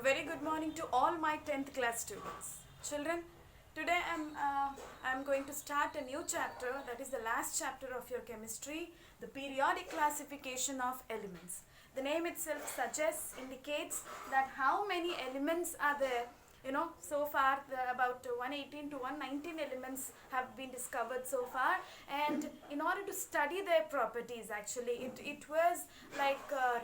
A very good morning to all my 10th class students. Children, today I'm going to start a new chapter, that is the last chapter of your chemistry, the periodic classification of elements. The name itself indicates that how many elements are there. So far about 118 to 119 elements have been discovered so far, and in order to study their properties, actually it was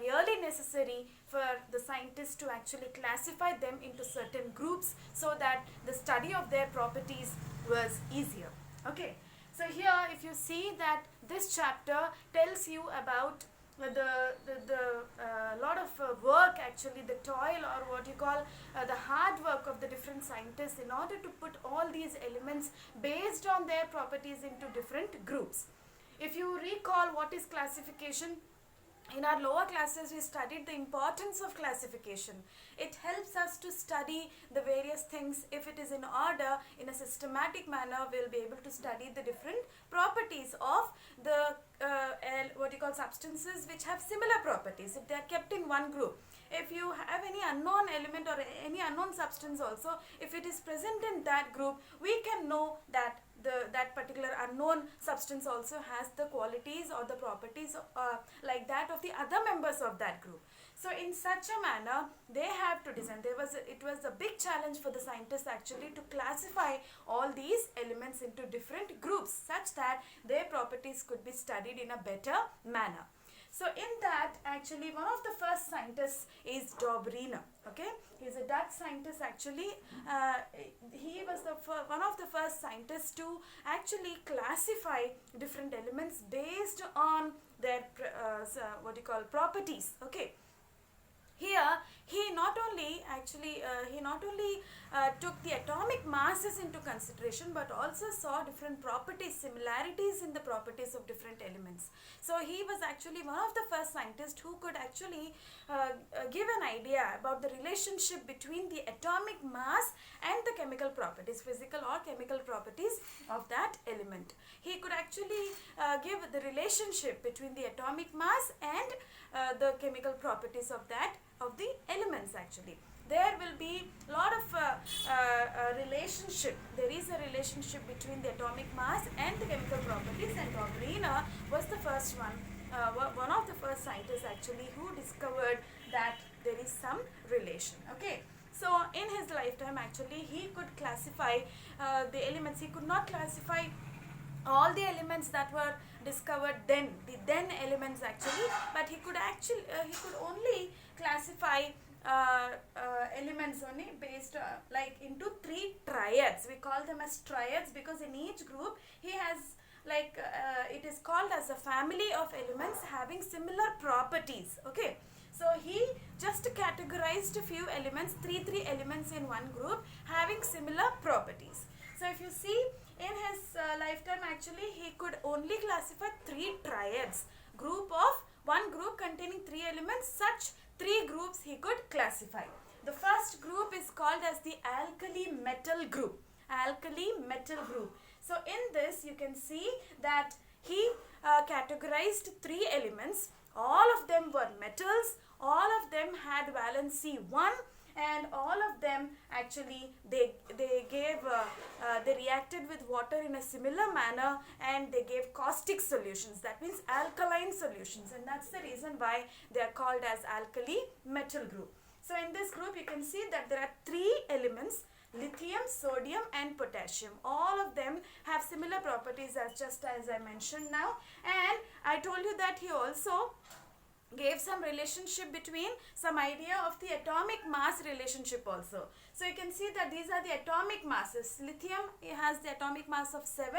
really necessary for the scientists to actually classify them into certain groups so that the study of their properties was easier. Okay, so here if you see that this chapter tells you about the lot of work, actually the toil, or what you call the hard work of the different scientists in order to put all these elements based on their properties into different groups. If you recall what is classification, in our lower classes we studied the importance of classification. It helps us to study the various things. If it is in order, in a systematic manner, we'll be able to study the different properties of the substances which have similar properties if they are kept in one group. If you have any unknown element or any unknown substance also, if it is present in that group, we can know that that particular unknown substance also has the qualities or the properties like that of the other members of that group. So in such a manner they have to design. It was a big challenge for the scientists actually to classify all these elements into different groups such that their properties could be studied in a better manner. So in that, actually one of the first scientists is Dobryna. Okay, he is a Dutch scientist actually. He was one of the first scientists to actually classify different elements based on their properties. Okay. Here he not only took the atomic masses into consideration, but also saw different properties, similarities in the properties of different elements. So he was actually one of the first scientists who could actually give an idea about the relationship between the atomic mass and the chemical properties, physical or chemical properties of that element. He could actually give the relationship between the atomic mass and the chemical properties of the elements. Actually there will be a lot of relationship. There is a relationship between the atomic mass and the chemical properties, and Dobryna was the first one of the first scientists actually who discovered that there is some relation. Okay, so in his lifetime actually he could classify the elements. He could not classify all the elements that were discovered then, the then elements actually, but he could only classify elements only based into three triads. We call them as triads because in each group he has it is called as a family of elements having similar properties. Okay, so he just categorized a few elements, three elements in one group having similar properties. So if you see, in his lifetime actually he could only classify three triads, one group containing three elements. Such three groups he could classify. The first group is called as the alkali metal group. So in this you can see that he categorized three elements. All of them were metals, all of them had valency 1, and all of them actually they reacted with water in a similar manner, and they gave caustic solutions, that means alkaline solutions, and that's the reason why they are called as alkali metal group. So in this group you can see that there are three elements: lithium, sodium and potassium. All of them have similar properties as I mentioned now, and I told you that he also gave some relationship between some idea of the atomic mass relationship also. So you can see that these are the atomic masses. Lithium has the atomic mass of 7,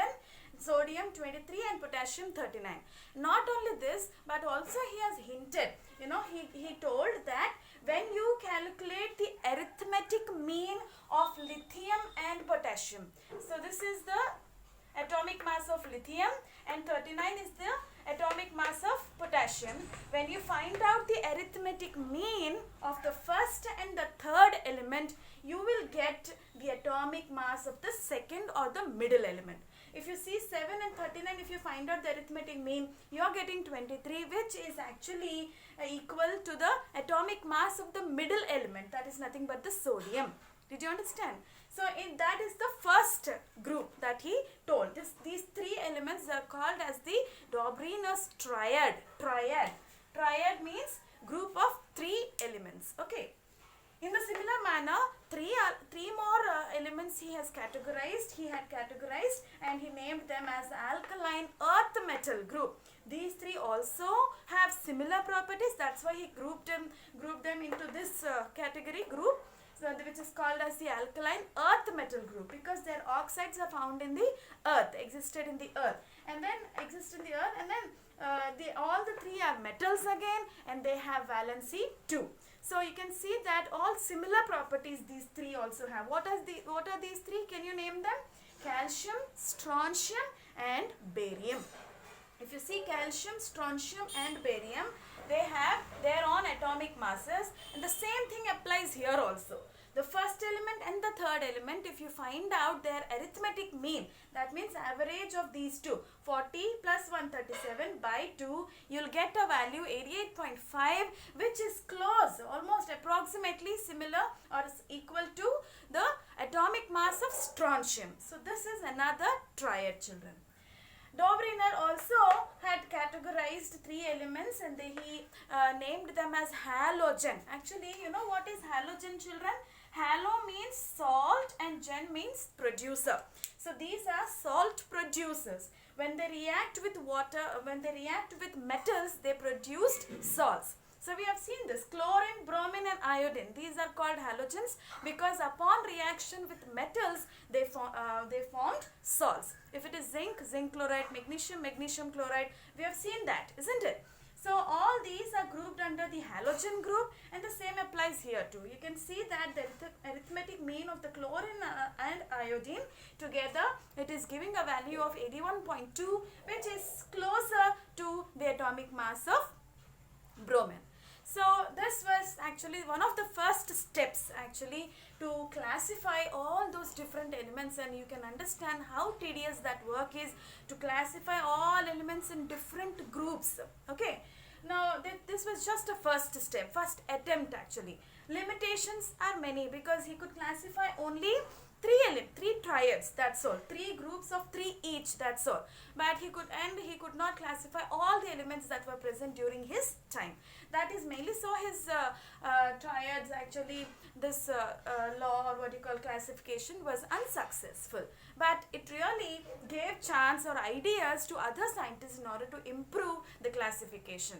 sodium 23 and potassium 39. Not only this, but also he has hinted, he told that when you calculate the arithmetic mean of lithium and potassium, so this is the atomic mass of lithium and 39 is the atomic mass of potassium. When you find out the arithmetic mean of the first and the third element, you will get the atomic mass of the second or the middle element. If you see 7 and 39, if you find out the arithmetic mean, you are getting 23, which is actually equal to the atomic mass of the middle element, that is nothing but the sodium. Did you understand? So that is the first group that he told. These three elements are called as the Dobrynin's triad. Triad means group of three elements. Okay. In the similar manner, three more elements he has categorized. He had categorized and he named them as alkaline earth metal group. These three also have similar properties. That's why he grouped them into this category group. So, which is called as the alkaline earth metal group, because their oxides are found in the earth, existed in the earth, and then exist in the earth, and then all the three are metals again, and they have valency 2. So you can see that all similar properties these three also have. What are these three? Can you name them? Calcium, strontium, and barium. If you see calcium, strontium, and barium, they have their own atomic masses, and the same thing applies here also. The first element and the third element, if you find out their arithmetic mean, that means average of these two, 40 plus 137 by 2, you'll get a value 88.5, which is close, almost approximately similar or equal to the atomic mass of strontium. So this is another triad, children. Dobrynin also had categorized three elements, and he named them as halogen. Actually, you know what is halogen, children? Halo means salt and gen means producer. So these are salt producers. When they react with water, when they react with metals, they produced salts. So we have seen this, chlorine, bromine and iodine. These are called halogens because upon reaction with metals, they formed salts. If it is zinc, zinc chloride, magnesium, magnesium chloride, we have seen that, isn't it? So all these are grouped under the halogen group, and the same applies here too. You can see that the arithmetic mean of the chlorine and iodine together, it is giving a value of 81.2, which is closer to the atomic mass of bromine. So this was actually one of the first steps actually to classify all those different elements, and you can understand how tedious that work is to classify all elements in different groups. Okay. Now this was just a first step, first attempt actually. Limitations are many because he could classify only three triads, that's all, three groups of three each, that's all. But he could not classify all the elements that were present during his time. That is mainly so his triads, actually this law, or what you call classification, was unsuccessful. But it really gave chance or ideas to other scientists in order to improve the classification.